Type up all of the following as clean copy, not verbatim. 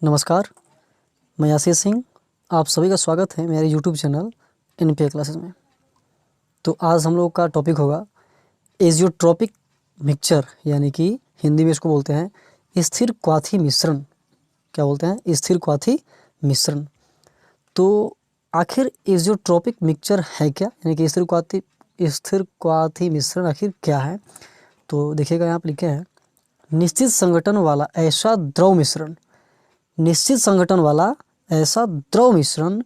नमस्कार, मैं आशीष सिंह। आप सभी का स्वागत है मेरे यूट्यूब चैनल एनपीए क्लासेस में। तो आज हम लोग का टॉपिक होगा एजियोट्रॉपिक मिक्सचर, यानी कि हिंदी में इसको बोलते हैं स्थिर क्वाथी मिश्रण। क्या बोलते हैं? स्थिर क्वाथी मिश्रण। तो आखिर एजियोट्रॉपिक मिक्सचर है क्या, यानी कि स्थिर क्वाथी मिश्रण आखिर क्या है? तो देखिएगा, यहाँ पर लिखे हैं निश्चित संगठन वाला ऐसा द्रव मिश्रण। निश्चित संगठन वाला ऐसा द्रव मिश्रण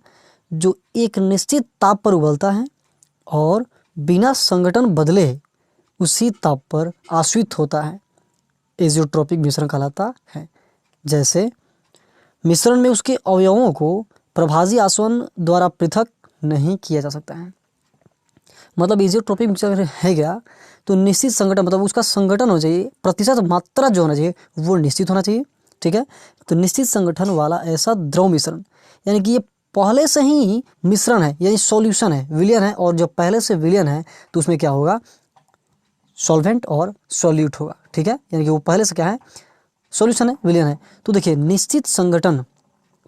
जो एक निश्चित ताप पर उबलता है और बिना संगठन बदले उसी ताप पर आश्रित होता है, एजियोट्रॉपिक मिश्रण कहलाता है। जैसे मिश्रण में उसके अवयवों को प्रभावी आसवन द्वारा पृथक नहीं किया जा सकता है। मतलब एजियोट्रॉपिक मिक्सचर है क्या? तो निश्चित संगठन, मतलब उसका संगठन हो चाहिए, प्रतिशत मात्रा जो होना चाहिए वो निश्चित होना चाहिए। ठीक है, तो निश्चित संगठन वाला ऐसा द्रव मिश्रण, यानी कि ये पहले से ही मिश्रण है, यानी सॉल्यूशन है, विलयन है, और जब पहले से विलयन है तो उसमें क्या होगा? सॉल्वेंट और सॉल्यूट होगा। ठीक है, यानी कि वो पहले से क्या है? सॉल्यूशन है, विलयन है। तो देखिए, निश्चित संगठन,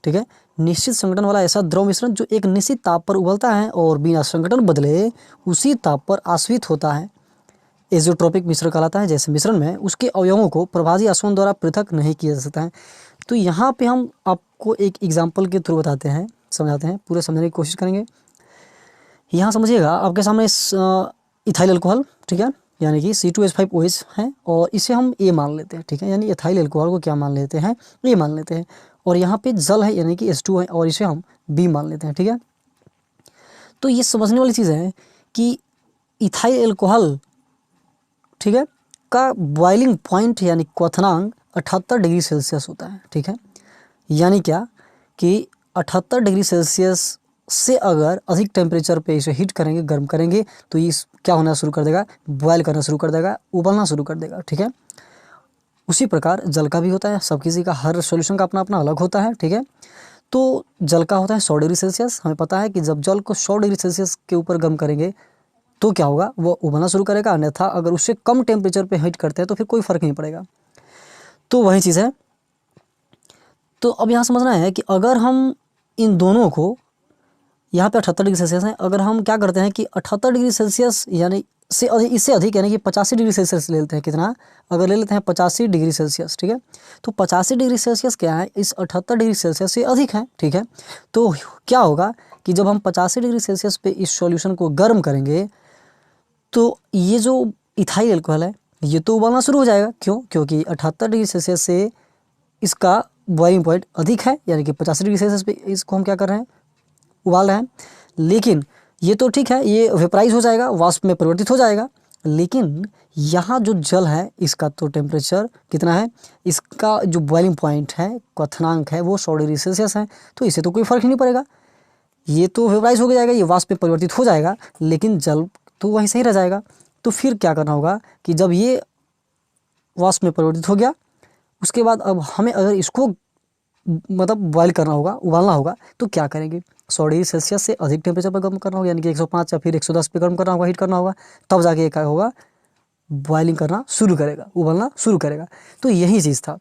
ठीक है, निश्चित संगठन वाला ऐसा द्रव मिश्रण जो एक निश्चित ताप पर उबलता है और बिना संगठन बदले उसी ताप पर आश्रित होता है, एजियोट्रॉपिक मिश्रण कहलाता है। जैसे मिश्रण में उसके अवयवों को प्रभावी आसवन द्वारा पृथक नहीं किया जा सकता है। तो यहाँ पे हम आपको एक एग्जाम्पल के थ्रू बताते हैं, समझाते हैं, पूरे समझने की कोशिश करेंगे। यहाँ समझिएगा, आपके सामने इथाइल अल्कोहल, ठीक है, यानी कि C2H5OH है, और इसे हम ए मान लेते हैं। ठीक है, यानी इथाइल अल्कोहल को क्या मान लेते हैं? ए मान लेते हैं। और यहाँ पे जल है, यानी कि H2 है, और इसे हम बी मान लेते हैं। ठीक है, तो ये समझने वाली चीज़ है कि इथाइल अल्कोहल, ठीक है, का बॉइलिंग पॉइंट यानी क्वथनांक 78 डिग्री सेल्सियस होता है। ठीक है, यानी क्या कि 78 डिग्री सेल्सियस से अगर अधिक टेम्परेचर पे इसे हीट करेंगे, गर्म करेंगे, तो ये क्या होना शुरू कर देगा? बॉयल करना शुरू कर देगा, उबलना शुरू कर देगा। ठीक है, उसी प्रकार जल का भी होता है। सब किसी का, हर सॉल्यूशन का अपना अपना अलग होता है। ठीक है, तो जल का होता है 100 डिग्री सेल्सियस। हमें पता है कि जब जल को 100 डिग्री सेल्सियस के ऊपर गर्म करेंगे तो क्या होगा? वो उबलना शुरू करेगा, अन्यथा अगर उससे कम टेम्परेचर पे हीट करते हैं तो फिर कोई फ़र्क नहीं पड़ेगा। तो वही चीज़ है। तो अब यहाँ समझना है कि अगर हम इन दोनों को, यहाँ पे 78 डिग्री सेल्सियस है, अगर हम क्या करते हैं कि 78 डिग्री सेल्सियस यानी से अधिक, इससे अधिक, यानी कि 85 डिग्री सेल्सियस ले लेते हैं। कितना? अगर ले लेते हैं 85 डिग्री सेल्सियस। ठीक है, तो 85 डिग्री सेल्सियस क्या है? इस 78 डिग्री सेल्सियस से अधिक है। ठीक है, तो क्या होगा कि जब हम 85 डिग्री सेल्सियस पे इस सॉल्यूशन को गर्म करेंगे तो ये जो इथाइल अल्कोहल है ये तो उबलना शुरू हो जाएगा। क्यों? क्योंकि 78 डिग्री सेल्सियस से इसका बॉइलिंग पॉइंट अधिक है, यानी कि 85 डिग्री सेल्सियस पे इसको हम क्या कर रहे हैं? उबाल रहे हैं। लेकिन ये तो ठीक है, ये वेपराइज हो जाएगा, वाष्प में परिवर्तित हो जाएगा। लेकिन यहाँ जो जल है इसका तो टेम्परेचर कितना है? इसका जो बॉइलिंग पॉइंट है, क्वथनांक है, वो 100 डिग्री सेल्सियस है। तो इसे तो कोई फ़र्क ही नहीं पड़ेगा, ये तो वेपराइज हो जाएगा, ये वाष्प में परिवर्तित हो जाएगा, लेकिन जल तो वहीं से ही रह जाएगा। तो फिर क्या करना होगा कि जब ये वाष्प में परिवर्तित हो गया, उसके बाद अब हमें अगर इसको मतलब बॉयल करना होगा, उबालना होगा, तो क्या करेंगे? 100 डिग्री सेल्सियस से अधिक टेम्परेचर पर गर्म करना होगा, यानी कि 105 या फिर 110 पे गर्म करना होगा, हीट करना होगा, तब जाके क्या होगा? बॉइलिंग करना शुरू करेगा, उबलना शुरू करेगा। तो यही चीज़ था।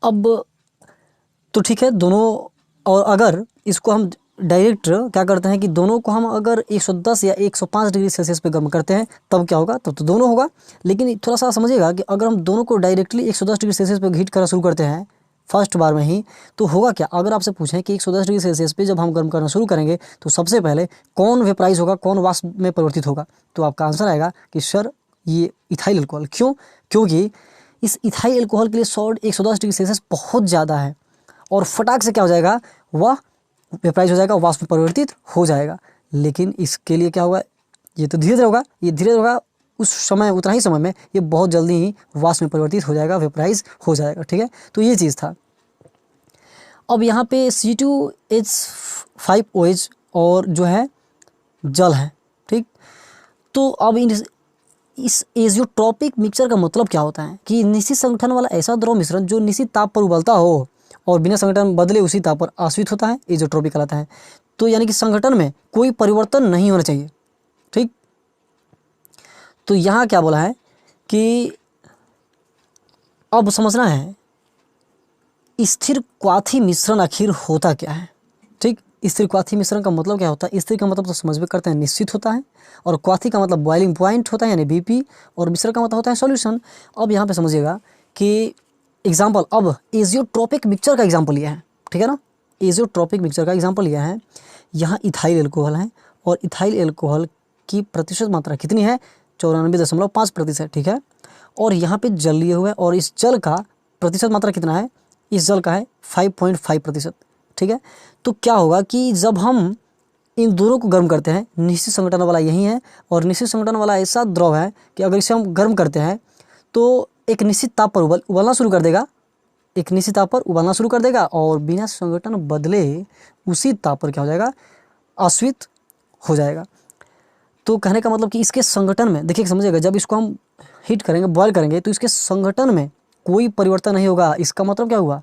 अब तो ठीक है, दोनों, और अगर इसको हम डायरेक्ट क्या करते हैं कि दोनों को हम अगर 110 या 105 डिग्री सेल्सियस पे गर्म करते हैं तब क्या होगा? तब तो दोनों होगा। लेकिन थोड़ा सा समझिएगा कि अगर हम दोनों को डायरेक्टली 110 डिग्री सेल्सियस पे हीट करना शुरू करते हैं फर्स्ट बार में ही, तो होगा क्या? अगर आपसे पूछें कि 110 डिग्री सेल्सियस पे जब हम गर्म करना शुरू करेंगे तो सबसे पहले कौन वेपराइज होगा, कौन वाष्प में परिवर्तित होगा? तो आपका आंसर आएगा कि सर ये इथाइल अल्कोहल। क्यों? क्योंकि इस इथाइल अल्कोहल के लिए 110 डिग्री सेल्सियस बहुत ज़्यादा है, और फटाक से क्या हो जाएगा? वह वेपराइज हो जाएगा, वाष्प में परिवर्तित हो जाएगा। लेकिन इसके लिए क्या होगा? ये तो धीरे धीरे होगा, ये धीरे होगा, उस समय, उतना ही समय में ये बहुत जल्दी ही वाष्प में परिवर्तित हो जाएगा, वेपराइज हो जाएगा। ठीक है, तो ये चीज़ था। अब यहाँ पे C2H5OH और जो है जल है। ठीक, तो अब इस एजियोट्रॉपिक मिक्सचर का मतलब क्या होता है कि निश्चित संगठन वाला ऐसा द्रव मिश्रण जो निश्चित ताप पर उबलता हो और बिना संगठन बदले उसी ताप पर आश्रित होता है, एजियोट्रॉपिक कहलाता है। तो यानी कि संगठन में कोई परिवर्तन नहीं होना चाहिए। ठीक, तो यहाँ क्या बोला है कि अब समझना है स्थिर क्वाथी मिश्रण आखिर होता क्या है। ठीक, स्थिर क्वाथी मिश्रण का मतलब क्या होता है। स्थिर का मतलब तो समझ में करते हैं निश्चित होता है, और क्वाथी का मतलब बॉइलिंग पॉइंट होता है यानी बीपी, और मिश्रण का मतलब होता है सॉल्यूशन। अब यहाँ पे समझिएगा कि एग्जाम्पल, अब एजियोट्रोपिक मिक्सचर का एग्जाम्पल लिया है, ठीक है ना। एजियोट्रोपिक मिक्सचर का एग्जाम्पल लिया है। यहाँ इथाइल एल्कोहल है, और इथाइल एल्कोहल की प्रतिशत मात्रा कितनी है, 94.5%, ठीक है। और यहाँ पे जल लिए हुए, और इस जल का प्रतिशत मात्रा कितना है, इस जल का है 5.5%, ठीक है। तो क्या होगा कि जब हम इन दोनों को गर्म करते हैं, निश्चित संघटन वाला यही है, और निश्चित संघटन वाला ऐसा द्रव है कि अगर इसे हम गर्म करते हैं तो एक निश्चित ताप पर उबलना शुरू कर देगा, एक निश्चित ताप पर उबलना शुरू कर देगा, और बिना संघटन बदले उसी ताप पर क्या हो जाएगा, आश्वित हो जाएगा। तो कहने का मतलब कि इसके संगठन में देखिए, समझिएगा, जब इसको हम हीट करेंगे, बॉयल करेंगे, तो इसके संगठन में कोई परिवर्तन नहीं होगा। इसका मतलब क्या हुआ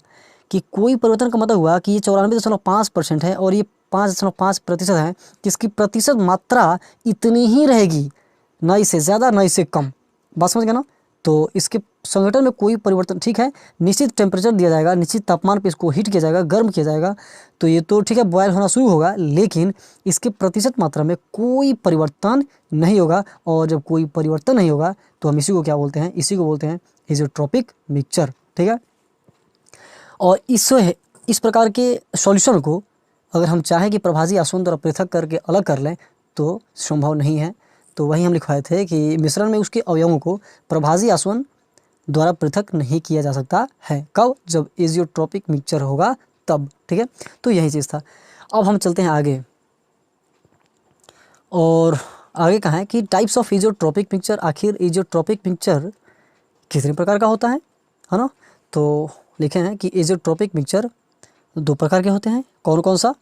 कि कोई परिवर्तन का मतलब हुआ कि ये 94.5% है, और ये 5.5% है, कि इसकी प्रतिशत मात्रा इतनी ही रहेगी, ना इससे ज़्यादा ना इससे कम। बात समझ गए ना। तो इसके संगठन में कोई परिवर्तन, ठीक है, निश्चित टेम्परेचर दिया जाएगा, निश्चित तापमान पे इसको हीट किया जाएगा, गर्म किया जाएगा, तो ये तो ठीक है, बॉयल होना शुरू होगा, लेकिन इसके प्रतिशत मात्रा में कोई परिवर्तन नहीं होगा। और जब कोई परिवर्तन नहीं होगा तो हम इसी को क्या बोलते हैं, इसी को बोलते हैं एजियोट्रोपिक मिक्सचर, ठीक है। और इस प्रकार के सॉल्यूशन को अगर हम चाहें कि प्रभाजी आसवन द्वारा पृथक करके अलग कर लें तो संभव नहीं है। तो वही हम लिखवाए थे कि मिश्रण में उसके अवयवों को प्रभाजी आसवन द्वारा पृथक नहीं किया जा सकता है। कब, जब एजियोट्रोपिक मिक्सचर होगा तब, ठीक है। तो यही चीज़ था। अब हम चलते हैं आगे, और आगे कहाँ है कि टाइप्स ऑफ एजियोट्रोपिक मिक्सचर। आखिर एजियोट्रोपिक मिक्सचर कितने प्रकार का होता है ना। तो लिखे हैं कि एजियोट्रोपिक मिक्सचर 2 प्रकार के होते हैं। कौन कौन सा,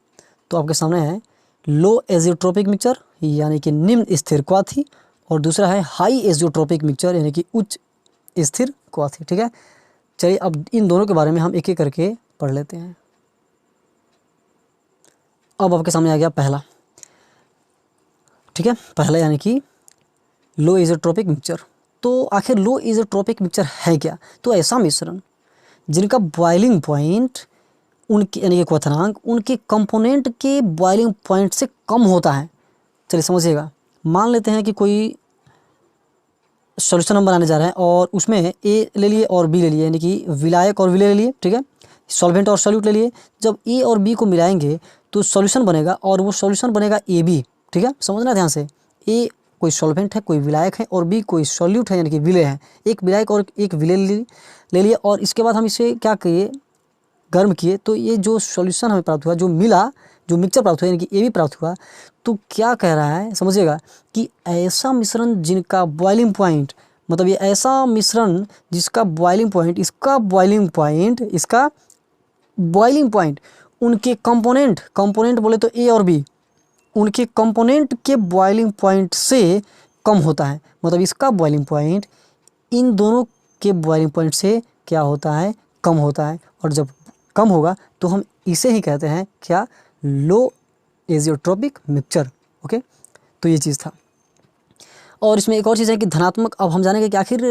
तो आपके सामने है लो एजियोट्रोपिक मिक्सचर यानी कि निम्न स्थिर क्वाथी, और दूसरा है हाई एजियोट्रोपिक मिक्सचर यानी कि उच्च स्थिर क्वाथी, ठीक है। चलिए अब इन दोनों के बारे में हम एक एक करके पढ़ लेते हैं। अब आपके सामने आ गया पहला, ठीक है, पहला यानी कि लो एजियोट्रोपिक मिक्सचर। तो आखिर लो एजियोट्रोपिक मिक्सचर है क्या, तो ऐसा मिश्रण जिनका बॉइलिंग पॉइंट उनके यानी कि क्वथनांक उनके कंपोनेंट के बॉइलिंग पॉइंट से कम होता है। चलिए समझिएगा, मान लेते हैं कि कोई सॉल्यूशन हम बनाने जा रहे हैं, और उसमें ए ले लिए और बी ले लिए, यानी कि विलायक और विलय ले लिए, ठीक है, सॉल्वेंट और सॉल्यूट ले लिए। जब ए और बी को मिलाएंगे तो सॉल्यूशन बनेगा, और वो सॉल्यूशन बनेगा ए बी, ठीक है, समझना ध्यान से। ए कोई सॉल्वेंट है, कोई विलायक है, और बी कोई सॉल्यूट है यानी कि विलय है। एक विलायक और एक विलय ले लिए, और इसके बाद हम इसे क्या किए, गर्म किए, तो ये जो सॉल्यूशन हमें प्राप्त हुआ, जो मिला, जो मिक्सचर प्राप्त हुआ यानी कि ए भी प्राप्त हुआ। तो क्या कह रहा है समझिएगा कि ऐसा मिश्रण जिनका बॉइलिंग पॉइंट, मतलब ये ऐसा मिश्रण जिसका बॉइलिंग पॉइंट, इसका बॉइलिंग पॉइंट उनके कंपोनेंट बोले तो ए और बी, उनके कंपोनेंट के बॉइलिंग पॉइंट से कम होता है। मतलब इसका बॉइलिंग पॉइंट इन दोनों के बॉइलिंग पॉइंट से क्या होता है, कम होता है। और जब कम होगा तो हम इसे ही कहते हैं क्या, लो एजियोट्रोपिक मिक्सचर, ओके। तो ये चीज़ था। और इसमें एक और चीज़ है कि धनात्मक, अब हम जानेंगे कि आखिर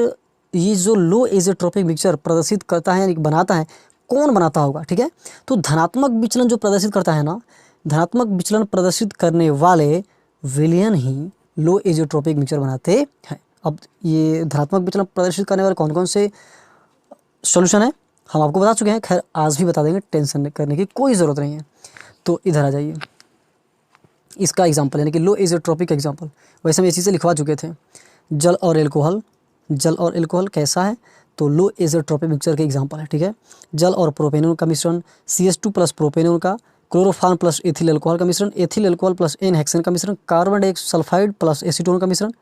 ये जो लो एजियोट्रोपिक मिक्सचर प्रदर्शित करता है यानी कि बनाता है, कौन बनाता होगा, ठीक है। तो धनात्मक विचलन जो प्रदर्शित करता है ना, धनात्मक विचलन प्रदर्शित करने वाले विलयन ही लो एजियोट्रोपिक मिक्सचर बनाते हैं। अब ये धनात्मक विचलन प्रदर्शित करने वाले कौन कौन से सॉल्यूशन है हम आपको बता चुके हैं, खैर आज भी बता देंगे, टेंशन करने की कोई ज़रूरत नहीं है। तो इधर आ जाइए, इसका एग्जांपल यानी कि लो एजियोट्रोपिक एग्जांपल, वैसे हम ये चीज़ें लिखवा चुके थे। जल और एल्कोहल कैसा है, तो लो एजियोट्रोपिक मिक्सचर के एग्जांपल है, ठीक है। जल और प्रोपेनॉन का मिश्रण, CH2 प्लस प्रोपेनॉन का, क्लोरोफॉर्म प्लस एथिल अल्कोहल का मिश्रण, ethyl alcohol plus n hexane का मिश्रण, कार्बन डाइसल्फाइड प्लस एसीटोन का मिश्रण,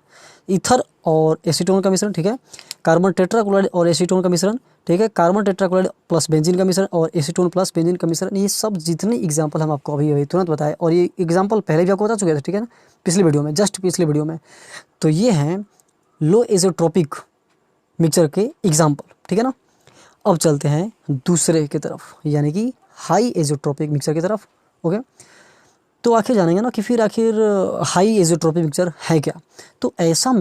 ईथर और एसीटोन का मिश्रण, ठीक है। कार्बन टेट्राक्लोराइड और एसीटोन का मिश्रण, ठीक है। कार्बन टेट्राक्लोराइड प्लस बेंजीन का मिश्रण और एसीटोन प्लस बेंजीन का मिश्रण। ये सब जितने एग्जांपल हम आपको अभी तुरंत बताए, और ये एग्जांपल पहले भी आपको बता चुके थे, ठीक है ना, पिछली वीडियो में, जस्ट पिछली वीडियो में। तो ये हैं लो एजियोट्रोपिक मिक्सचर के एग्जाम्पल, ठीक है ना। अब चलते हैं दूसरे की तरफ यानी कि हाई एजियोट्रोपिक मिक्सचर की तरफ, ओके। तो आखिर जानेंगे ना कि फिर आखिर हाई एजियोट्रोपिक मिक्सचर है क्या। तो ऐसा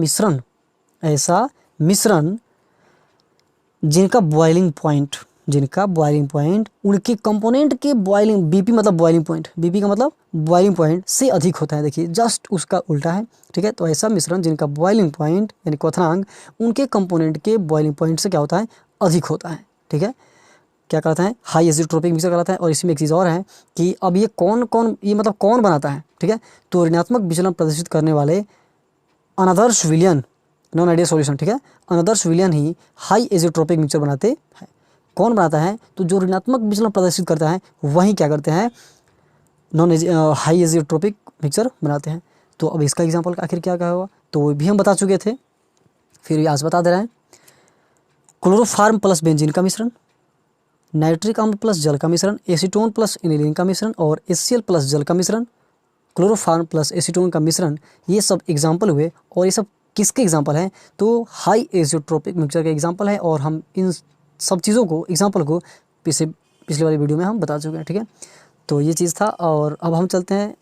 मिश्रण जिनका बॉइलिंग पॉइंट जिनका बॉइलिंग पॉइंट उनके कंपोनेंट के बॉइलिंग, बीपी मतलब बॉइलिंग पॉइंट, बीपी का मतलब बॉइलिंग पॉइंट से अधिक होता है। देखिए जस्ट उसका उल्टा है, ठीक है। तो ऐसा मिश्रण जिनका बॉइलिंग पॉइंट यानी क्वथनांक उनके कंपोनेंट के बॉइलिंग पॉइंट से क्या होता है, अधिक होता है, ठीक है। क्या कहलाता है, हाई एजियोट्रोपिक मिक्सचर कहलाता है। और इसमें एक चीज़ और है कि अब ये कौन कौन, ये मतलब कौन बनाता है, ठीक है। तो ऋणात्मक विचलन प्रदर्शित करने वाले अनादर्श विलयन, नॉन आइडियल सॉल्यूशन, ठीक है, अनादर्श विलयन ही हाई एजियोट्रोपिक मिक्सचर बनाते हैं। कौन बनाता है, तो जो ऋणात्मक विचलन प्रदर्शित करता है वही क्या करते हैं, हाई एजियोट्रोपिक मिक्सचर बनाते हैं। तो अब इसका एग्जांपल आखिर क्या होगा, तो वो भी हम बता चुके थे, फिर आज बता दे रहे हैं। क्लोरोफार्म प्लस बेंजीन का मिश्रण, नाइट्रिक अम्ल प्लस जल का मिश्रण, एसीटोन प्लस एनिलीन का मिश्रण और HCl प्लस जल का मिश्रण, क्लोरोफार्म प्लस एसीटोन का मिश्रण, ये सब एग्जाम्पल हुए। और ये सब किसके एग्जाम्पल हैं, तो हाई एजियोट्रोपिक मिक्सचर के एग्जाम्पल है। और हम इन सब चीज़ों को, एग्जाम्पल को पिछले वाली वीडियो में हम बता चुके हैं, ठीक है। तो ये चीज़ था। और अब हम चलते हैं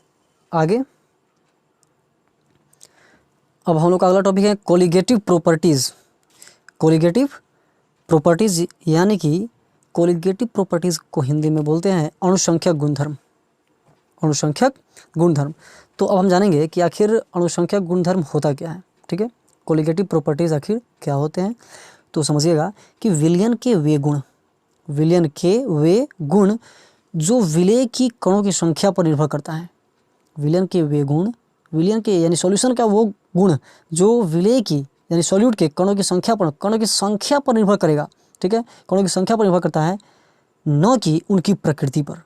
आगे। अब हम लोग का अगला टॉपिक है कोलिगेटिव प्रॉपर्टीज़। कोलिगेटिव प्रॉपर्टीज़ यानी कि कोलिगेटिव प्रॉपर्टीज़ को हिंदी में बोलते हैं अणुसंख्यक गुणधर्म। अणुसंख्यक गुणधर्म। तो अब हम जानेंगे कि आखिर अणुसंख्यक गुणधर्म होता क्या है, ठीक है। कोलिगेटिव प्रॉपर्टीज़ आखिर क्या होते हैं, तो समझिएगा कि विलयन के वे गुण, विलयन के वे गुण जो विलेय की कणों की संख्या पर निर्भर करता है। विलयन के वे गुण, विलयन के यानी सॉल्यूशन का वो गुण जो विलेय की यानी सॉल्यूट के कणों की संख्या पर निर्भर करेगा, ठीक है। कणों की संख्या पर निर्भर करता है, न कि उनकी प्रकृति पर।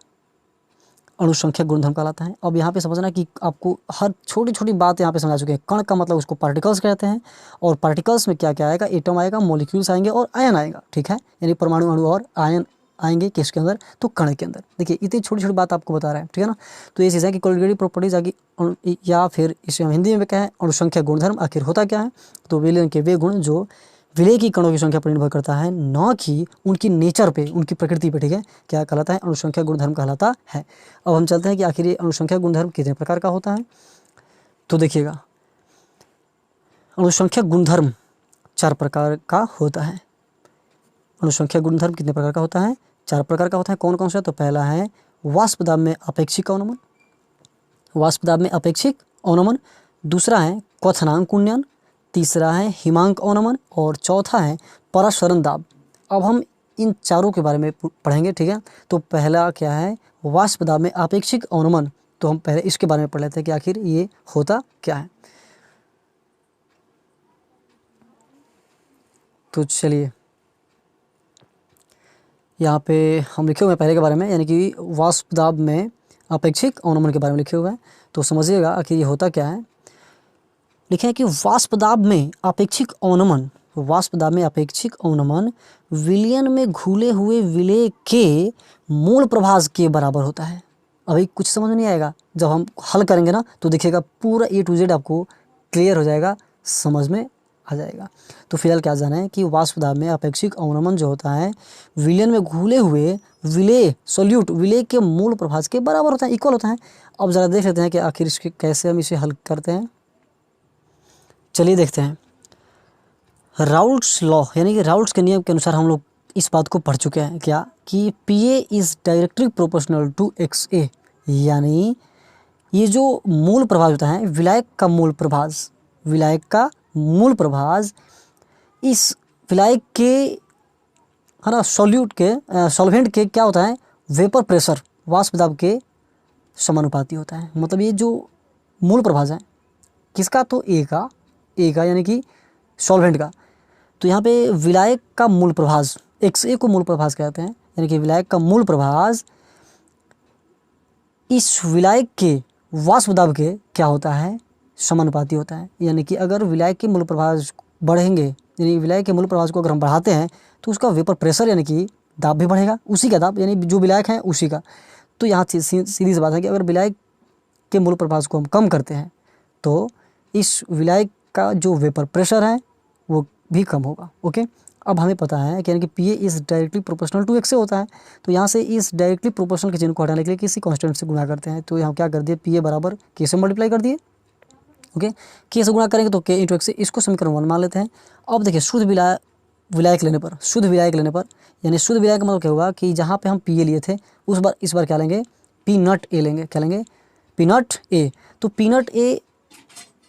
अणुसंख्यक गुणधर्म कहलाता है। अब यहाँ पे समझना कि आपको हर छोटी छोटी बात यहाँ पे समझा चुके हैं। कण का मतलब उसको पार्टिकल्स कहते हैं, और पार्टिकल्स में क्या क्या आएगा, एटम आएगा, मॉलिक्यूल्स आएंगे और आयन आएगा, ठीक है। यानी परमाणु, अणु और आयन आएंगे किसके अंदर, तो कण के अंदर। देखिए इतनी छोटी छोटी बात आपको बता रहा है, ठीक है ना। तो ये चीज़ है कि कोलिगेटिव प्रॉपर्टीज आगे, या फिर इसे हम हिंदी में क्या है, अणुसंख्यक गुणधर्म आखिर होता क्या है, तो विलयन के वे गुण जो विलेय की कणों की संख्या पर निर्भर करता है, न कि उनकी नेचर पे, उनकी प्रकृति पे, ठीक है, क्या कहलाता है, अणुसंख्यक गुणधर्म कहलाता है। अब हम चलते हैं कि आखिर ये अणुसंख्यक गुणधर्म कितने प्रकार का होता है। तो देखिएगा अणुसंख्यक गुणधर्म 4 प्रकार का होता है। अणुसंख्यक गुणधर्म कितने प्रकार का होता है, 4 प्रकार का होता है। कौन कौन सा, तो पहला है वाष्प दाब में अपेक्षिक अवनमन, वाष्प दाब में अपेक्षिक अवनमन। दूसरा है क्वथनांक उन्नयन, तीसरा है हिमांक अवनमन और चौथा है परासरण दाब। अब हम इन चारों के बारे में पढ़ेंगे, ठीक है। तो पहला क्या है, वाष्प दाब में अपेक्षिक अवनमन। तो हम पहले इसके बारे में पढ़ लेते हैं कि आखिर ये होता क्या है। तो चलिए यहाँ पे हम लिखे हुए हैं पहले के बारे में, यानी कि वाष्प दाब में अपेक्षिक अवनमन के बारे में लिखे हुए हैं। तो समझिएगा आखिर ये होता क्या है। लिखे हैं कि वाष्प दाब में अपेक्षिक अवनमन, वाष्प दाब में अपेक्षिक अवनमन विलयन में घुले हुए विलेय के मूल प्रभाज के बराबर होता है। अभी कुछ समझ में नहीं आएगा, जब हम हल करेंगे ना तो देखिएगा पूरा A to Z आपको क्लियर हो जाएगा, समझ में आ जाएगा। तो फिलहाल क्या जाना है कि वाष्प दाब में अपेक्षिक अवनमन जो होता है विलयन में घुले हुए विलेय, सॉल्यूट विलेय के मूल प्रभाज के बराबर होता है, इक्वल होता है। अब ज़रा देख लेते हैं कि आखिर इसके कैसे हम इसे हल करते हैं। चलिए देखते हैं। राउल्ट्स लॉ यानी कि राउल्ट्स के नियम के अनुसार हम लोग इस बात को पढ़ चुके हैं क्या, कि PA is directly proportional to XA। यानी ये जो मूल प्रभाज होता है, विलायक का मूल प्रभाज, विलायक का मूल प्रभाज इस विलायक के, है ना, सॉल्यूट के, सॉल्वेंट के क्या होता है, वेपर प्रेशर, वाष्प दाब के समानुपाती होता है। मतलब ये जो मूल प्रभाज है किसका, तो A का यानी कि सॉल्वेंट का। तो यहाँ पे विलायक का मूल प्रभाज, XA को मूल प्रभाज कहते हैं, यानी कि विलायक का मूल प्रभाज इस विलायक के वाष्प दाब के क्या होता है, समानुपाती होता है। यानी कि अगर विलायक के मूल प्रभाज बढ़ेंगे, यानी विलायक के मूल प्रभाज को अगर हम बढ़ाते हैं तो उसका वेपर प्रेशर यानी कि दाब भी बढ़ेगा, उसी का दाब यानी जो विलायक है उसी का। तो यहाँ सीधी सी बात है कि अगर विलायक के मूल प्रभाज को हम कम करते हैं तो इस विलायक का जो वेपर प्रेशर है वो भी कम होगा। ओके, अब हमें पता है कि यानी कि PA is directly proportional to XA होता है। तो यहाँ से इस डायरेक्टली प्रोपोर्शनल के चिन्ह को हटाने के लिए किसी कांस्टेंट से गुणा करते हैं। तो यहाँ क्या कर दिए, PA बराबर K से मल्टीप्लाई कर दिए। ओके, K से गुणा करेंगे तो K इंटू XA, इसको समीकरण 1 मान लेते हैं। अब देखिए शुद्ध विलायक लेने पर, शुद्ध विलायक लेने पर, यानी शुद्ध विलायक का मतलब क्या होगा कि जहाँ पे हम पी ए लिए थे इस बार क्या लेंगे, पी नट ए लेंगे। क्या लेंगे, पी नट ए। तो पी नट ए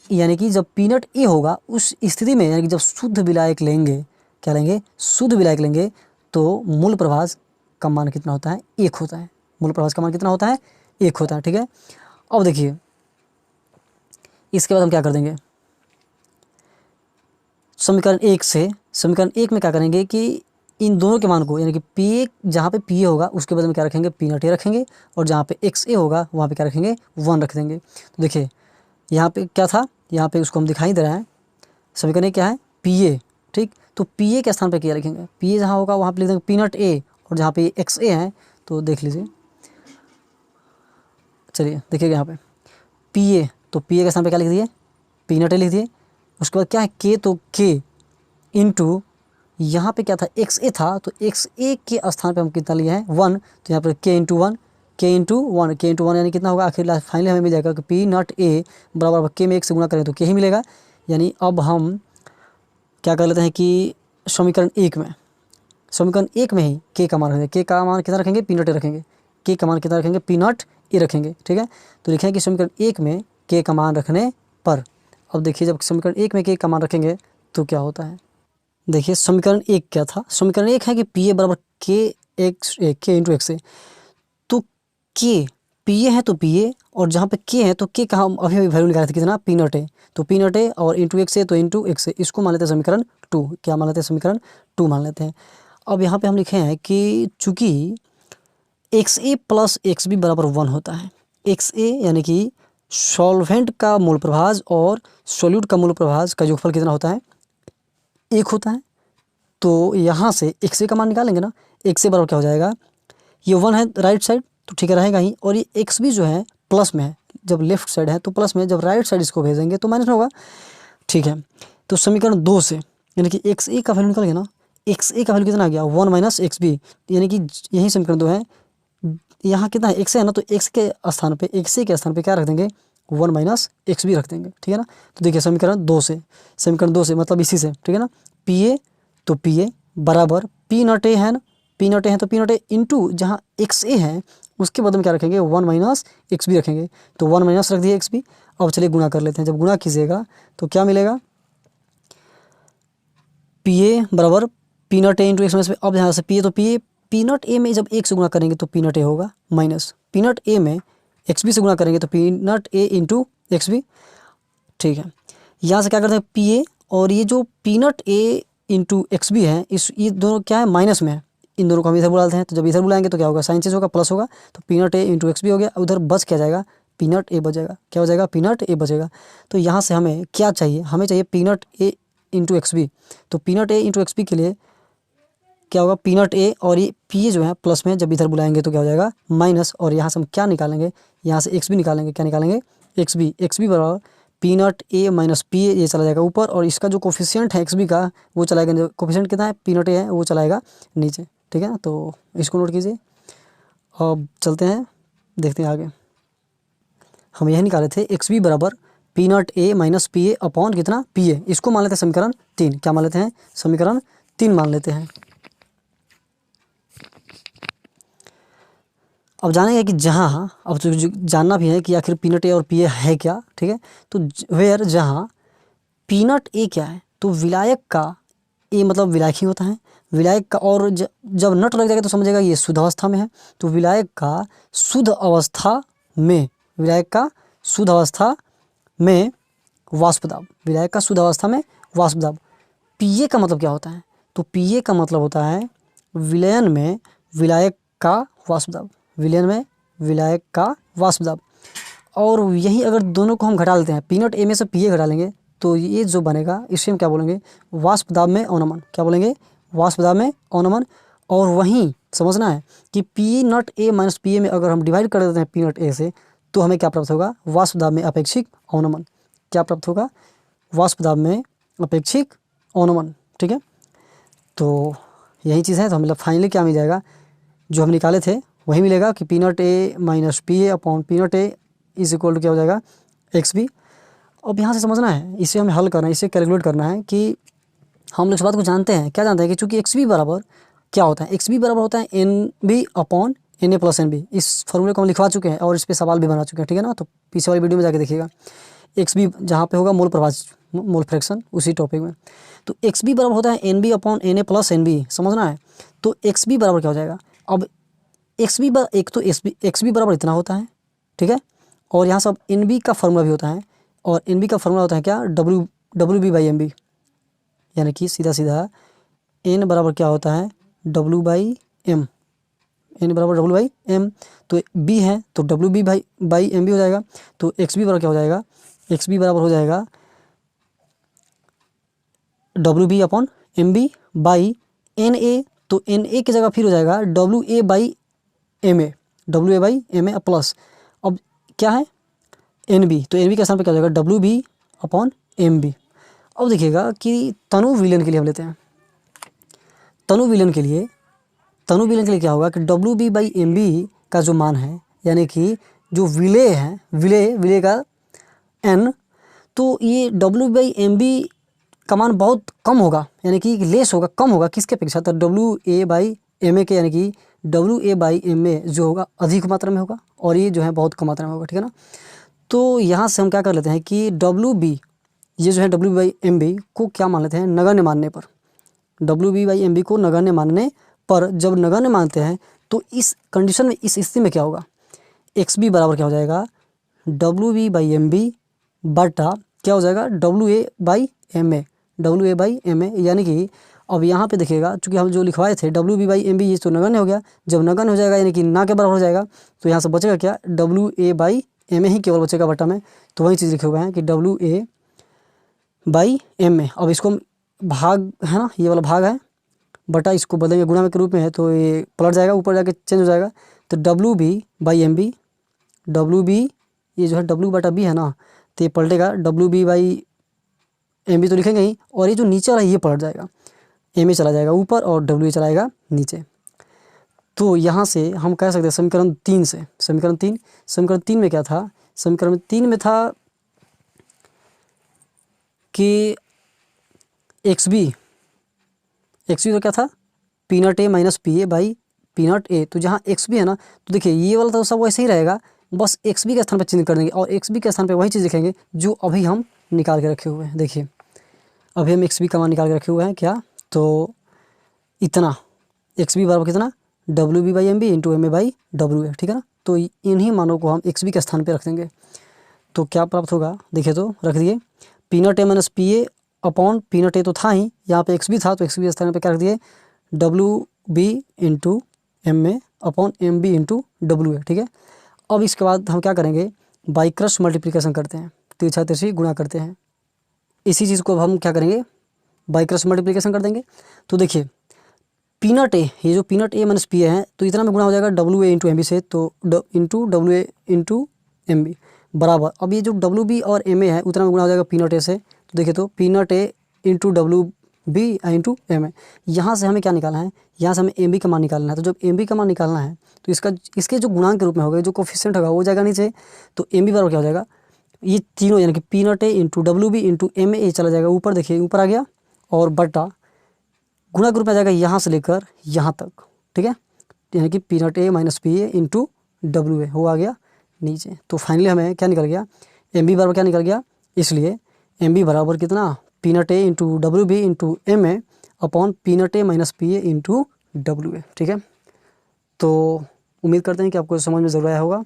यानी कि जब पी नट ए होगा उस स्थिति में, यानी कि जब शुद्ध विलायक लेंगे, क्या लेंगे, शुद्ध विलायक लेंगे, तो मूल प्रभाज का मान कितना होता है, 1 होता है। मूल प्रभाज का मान कितना होता है, 1 होता है। ठीक है, अब देखिए इसके बाद हम क्या कर देंगे, समीकरण 1 में क्या करेंगे कि इन दोनों के मान को, यानी कि पी ए जहाँ पे पी ए होगा उसके बदले में क्या रखेंगे, पी नट ए रखेंगे, और जहाँ पे एक्स ए होगा वहाँ पे क्या रखेंगे, 1 रख देंगे। तो देखिए यहाँ पे क्या था, यहाँ पे उसको हम दिखाई दे रहा है, समीकरण क्या है, पी ए। ठीक, तो पी ए के स्थान पे क्या लिखेंगे, पी ए जहाँ होगा वहाँ पे लिख देंगे पी नट ए, और जहाँ पे एक्स ए है तो देख लीजिए, चलिए देखिएगा यहाँ पे पी ए, तो पी ए के स्थान पे क्या लिख दिए, पी नट ए लिख दिए। उसके बाद क्या है के, तो के इंटू यहाँ पे क्या था, एक्स ए था, तो एक्स ए के स्थान पे हम कितना लिए हैं, 1, तो यहाँ पर के इंटू वन, के इंटू वन यानी कितना होगा, आखिर फाइनली हमें मिल जाएगा कि पी नट ए बराबर के में 1 से गुणा करें तो के ही मिलेगा। यानी अब हम क्या कर लेते हैं कि समीकरण 1 में ही के का मान रखेंगे, के का मान कितना रखेंगे, पी नट ए रखेंगे, के का मान कितना रखेंगे, पी नट ए रखेंगे। ठीक है, तो लिखें कि समीकरण 1 में के का मान रखने पर, अब देखिए जब समीकरण 1 में के का मान रखेंगे तो क्या होता है, देखिए समीकरण 1 क्या था, समीकरण 1 है कि पी ए बराबर के एक्स ए, के इंटू एक्स ए। तो के पी ए है तो पी ए, और जहाँ पे के है तो के का हम अभी वैल्यू निकाले थे कितना, पी नट ए, तो पी नट ए और इंटू एक्स ए तो इंटू एक्स ए, इसको मान लेते हैं समीकरण 2। क्या मान लेते हैं, समीकरण 2 मान लेते हैं। अब यहाँ पे हम लिखे हैं कि चूँकि एक्स ए प्लस एक्स बी बराबर 1 होता है, एक्स ए यानी कि सॉल्वेंट का मूल प्रभाज और सॉल्यूट का मूल प्रभाज का योगफल कितना होता है, 1 होता है। तो यहाँ से एक्स ए का मान निकालेंगे ना, एक्स ए बराबर क्या हो जाएगा, ये 1 है राइट साइड तो ठीक है रहेगा ही, और ये एक्स बी जो है प्लस में है, जब लेफ्ट साइड है तो प्लस में, जब राइट साइड इसको भेजेंगे तो माइनस में होगा। ठीक है, तो समीकरण 2 से यानी कि एक्स ए का वैल्यू निकल गया ना, एक्स ए का वैल्यू कितना आ गया, 1 माइनस एक्स बी, यानी कि यही समीकरण 2 है। यहाँ कितना है, एक्स है ना, तो एक्स के स्थान पे, एक्स ए के स्थान पे क्या रख देंगे, 1 माइनस एक्स बी रख देंगे। ठीक है ना, तो देखिए समीकरण 2 से मतलब इसी से, ठीक है ना, पी ए, तो पी ए बराबर पी नट ए है ना, पी नट ए है तो पी नट ए इंटू जहाँ एक्स ए है उसके बदले में क्या रखेंगे, 1 माइनस एक्स बी रखेंगे, तो 1 माइनस रख दिए एक्स बी। अब चलिए गुणा कर लेते हैं, जब गुणा कीजिएगा तो क्या मिलेगा, पी ए बराबर पी नट ए इंटू एक्स माइनस, अब यहाँ से पी ए, तो पी नट ए में जब 1 से गुणा करेंगे तो पी नट ए होगा, माइनस पी नट ए में एक्स बी से गुणा करेंगे तो पी नट ए इंटू एक्स बी। ठीक है, यहाँ से क्या करते हैं, पी ए और ये जो पी नट ए इंटू एक्स बी है, ये दोनों क्या है, माइनस में है, इन दोनों को हम इधर बुलाते हैं, तो जब इधर बुलाएंगे तो क्या होगा, साइन चेंज होगा, प्लस होगा, तो पी नट ए इंटू एक्स बी हो गया, उधर बच क्या जाएगा, पी नट ए बचेगा, क्या हो जाएगा, पी नट ए बचेगा। तो यहाँ से हमें क्या चाहिए, हमें चाहिए पी नट ए इंटू एक्स बी, तो पी नट ए इंटू एक्स बी के लिए क्या होगा, पी नट ए और ये पी ए जो है प्लस में, जब इधर बुलाएंगे तो क्या हो जाएगा, माइनस, और यहाँ से हम क्या निकालेंगे, यहाँ से एक्स बी निकालेंगे, क्या निकालेंगे, एक्स बी बराबर P naught A minus P A, ये चला जाएगा ऊपर, और इसका जो कोफिशिएंट है एक्स बी का वो चलाएगा, जो कोफिशिएंट कितना है, पी नट ए है वो चलाएगा नीचे। ठीक है ना, तो इसको नोट कीजिए। अब चलते हैं, देखते हैं आगे। हम यही निकाले थे, एक्स बी बराबर P naught A minus P A upon कितना, पी ए, इसको मान लेते हैं समीकरण 3। क्या मान लेते हैं, समीकरण 3 मान लेते हैं। अब जानेंगे कि जहाँ, अब तो जानना भी है कि आखिर पी नट ए और पी ए है क्या। ठीक है, तो वेयर जहाँ पी नट ए क्या है, तो विलायक का ए मतलब विलायक ही होता है, विलायक का, और जब नट लग जाएगा तो समझेगा ये शुद्ध अवस्था में है, तो विलायक का शुद्ध अवस्था में, विलायक का शुद्ध अवस्था में वाष्प दाब, विलायक का शुद्ध अवस्था में वाष्प दाब। पी ए का मतलब क्या होता है, तो पी ए का मतलब होता है विलयन में विलायक का वाष्प दाब, विलयन में विलायक का वाष्प दाब। और यही अगर दोनों को हम घटा लेते हैं, पी नट ए में से पी ए घटा लेंगे तो ये जो बनेगा इसे हम क्या बोलेंगे, वाष्प दाब में अवनमन, क्या बोलेंगे, वाष्प दाब में अवनमन। और वहीं समझना है कि P naught A minus P A में अगर हम डिवाइड कर देते हैं पी नट ए से, तो हमें क्या प्राप्त होगा, वाष्प दाब में अपेक्षिक अवनमन, क्या प्राप्त होगा, वाष्प दाब में अपेक्षिक अवनमन। ठीक है, तो यही चीज़ है, तो हमें फाइनली क्या मिल जाएगा, जो हम निकाले थे वही मिलेगा कि P naught A minus P A upon P naught A is equal to क्या हो जाएगा, एक्स बी। अब यहाँ से समझना है, इसे हमें हल करना है, इसे कैलकुलेट करना है कि हम लोग इस बात को जानते हैं, क्या जानते हैं कि चूंकि एक्स बी बराबर क्या होता है, एक्स बी बराबर होता है N B upon N A plus N B. इस फॉर्मूले को हम लिखवा चुके हैं और इस पर सवाल भी बना चुके हैं, ठीक है ना। तो पीछे वाली वीडियो में जाके देखिएगा, एक्स बी जहाँ पे होगा मोल प्रभाज्य मोल फ्रैक्शन, उसी टॉपिक में। तो एक्स बी बराबर होता है N B upon N A plus N B, समझना है। तो एक्स बी बराबर क्या हो जाएगा, अब एक्स बी एक तो एक्स बी बराबर इतना होता है, ठीक है। और यहाँ सब एन बी का फॉर्मूला भी होता है, और एन बी का फॉर्मूला होता है क्या, W B by M B, यानी कि सीधा सीधा एन बराबर क्या होता है, डब्ल्यू बाई एम, एन बराबर डब्ल्यू बाई एम। तो बी है तो W B by M B हो जाएगा। तो एक्स बी बराबर क्या हो जाएगा, एक्स बी बराबर हो जाएगा W B upon M B by N A. तो एन ए की जगह फिर हो जाएगा W A by M A, W A by M A plus, अब क्या है एन बी, तो एन बी के स्थान पर क्या हो जाएगा, W B upon M B. अब देखिएगा कि तनु विलयन के लिए हम लेते हैं, तनु विलयन के लिए क्या होगा कि W B by M B का जो मान है, यानी कि जो विलय है, विलय का एन, तो ये डब्ल्यू बाई एम बी का मान बहुत कम होगा, यानी कि लेस होगा, कम होगा किसके अपेक्षा, तो W A by M A के, यानी कि W A by M A जो होगा अधिक मात्रा में होगा और ये जो है बहुत कम मात्रा में होगा, ठीक है ना। तो यहाँ से हम क्या कर लेते हैं कि डब्ल्यू बी, ये जो है डब्ल्यू बाई एम बी को क्या मान लेते हैं, नगण्य मानने पर, W B by M B को नगण्य मानने पर, जब नगण्य मानते हैं तो इस कंडीशन में, इस स्थिति में क्या होगा, एक्स बी बराबर क्या हो जाएगा, W B by M B बटा क्या हो जाएगा, W A by M A, W A by M A. यानी कि अब यहाँ पे देखिएगा, चूँकि हम जो लिखवाए थे W B by M B, ये तो नगण्य हो गया, जब नगण्य हो जाएगा यानी कि ना के बराबर हो जाएगा, तो यहाँ से बचेगा क्या, W A by M A ही केवल बचेगा बटा में। तो वही चीज़ लिखे हुए हैं कि W A by M A. अब इसको भाग है ना, ये वाला भाग है, बटा इसको बदलेंगे गुणा में के रूप में है, तो ये पलट जाएगा, ऊपर जाके चेंज हो जाएगा। तो W B by M B, W B ये जो है डब्ल्यू बटा बी है ना, तो ये पलटेगा, W B by M B तो लिखेंगे ही, और ये जो नीचे वाला ये पलट जाएगा, एम ए चला जाएगा ऊपर और डब्ल्यू ए चला जाएगा नीचे। तो यहाँ से हम कह सकते हैं समीकरण 3 से, समीकरण 3 में क्या था, समीकरण 3 में था कि एक्स बी तो क्या था, P not A minus P A by P not ए। तो जहाँ एक्स बी है ना, तो देखिए ये वाला तो सब वैसे ही रहेगा, बस एक्स बी के स्थान पर चिन्ह कर देंगे और एक्स बी के स्थान पर वही चीज़ लिखेंगे जो अभी हम निकाल के रखे हुए हैं। देखिए अभी हम एक्स बी का मान निकाल के रखे हुए हैं क्या, तो इतना एक्स बी बराबर कितना, W B by M B into M A by W A, ठीक है ना। तो इन्हीं मानों को हम एक्स बी के स्थान पर रख देंगे, तो क्या प्राप्त होगा, देखिए तो रख दिए, P not A minus P A upon P not ए तो था ही, यहाँ पे एक्स बी था तो एक्स बी स्थान पे क्या रख दिए, W B into M A upon M B into W A, ठीक है। अब इसके बाद हम क्या करेंगे, बाई क्रॉस मल्टीप्लिकेशन करते हैं, तिरछा तिरछी गुणा करते हैं। इसी चीज़ को अब हम क्या करेंगे, बाई क्रॉस मल्टीप्लिकेशन कर देंगे। तो देखिए पी नॉट ए, ये जो P not A minus P A है, तो इतना में गुणा हो जाएगा W A into M B से, तो into W A into M B बराबर, अब ये जो डब्ल्यू बी और एम ए है उतना में गुणा हो जाएगा पी नॉट ए से। तो देखिए तो P not A into W B into M A, यहाँ से हमें क्या निकालना है, यहाँ से हमें एम बी का मान निकालना है। तो जब एम बी का मान निकालना है तो इसके जो गुणांक के रूप में होगा, जो कोफिशिएंट होगा वो हो जाएगा नीचे। तो एम बी बराबर क्या हो जाएगा, ये तीनों यानी कि P not A into W B into M A चला जाएगा ऊपर, देखिए ऊपर आ गया, और बटा गुणा के रूप में आ जाएगा यहाँ से लेकर यहाँ तक, ठीक है, यानी कि P not A minus P A into W ए हो आ गया नीचे। तो फाइनली हमें क्या निकल गया, एम बी बराबर क्या निकल गया, इसलिए एम बी बराबर कितना, P not A into W B into M A upon P not A minus P A into W A, ठीक है। तो उम्मीद करते हैं कि आपको समझ में ज़रूर आया होगा।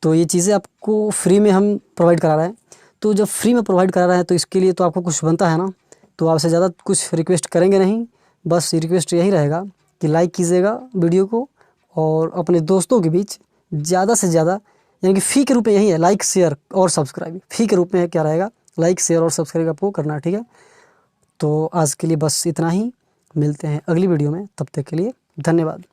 तो ये चीज़ें आपको फ्री में हम प्रोवाइड करा रहे हैं, तो जब फ्री में प्रोवाइड करा रहे हैं तो इसके लिए तो आपको कुछ बनता है ना, तो आपसे ज़्यादा कुछ रिक्वेस्ट करेंगे नहीं, बस रिक्वेस्ट यही रहेगा कि लाइक कीजिएगा वीडियो को और अपने दोस्तों के बीच ज़्यादा से ज़्यादा, यानी कि फ़ी के रूप में यही है, लाइक शेयर और सब्सक्राइब, फ़ी के रूप में क्या रहेगा, लाइक शेयर और सब्सक्राइब आपको करना है, ठीक है। तो आज के लिए बस इतना ही, मिलते हैं अगली वीडियो में, तब तक के लिए धन्यवाद।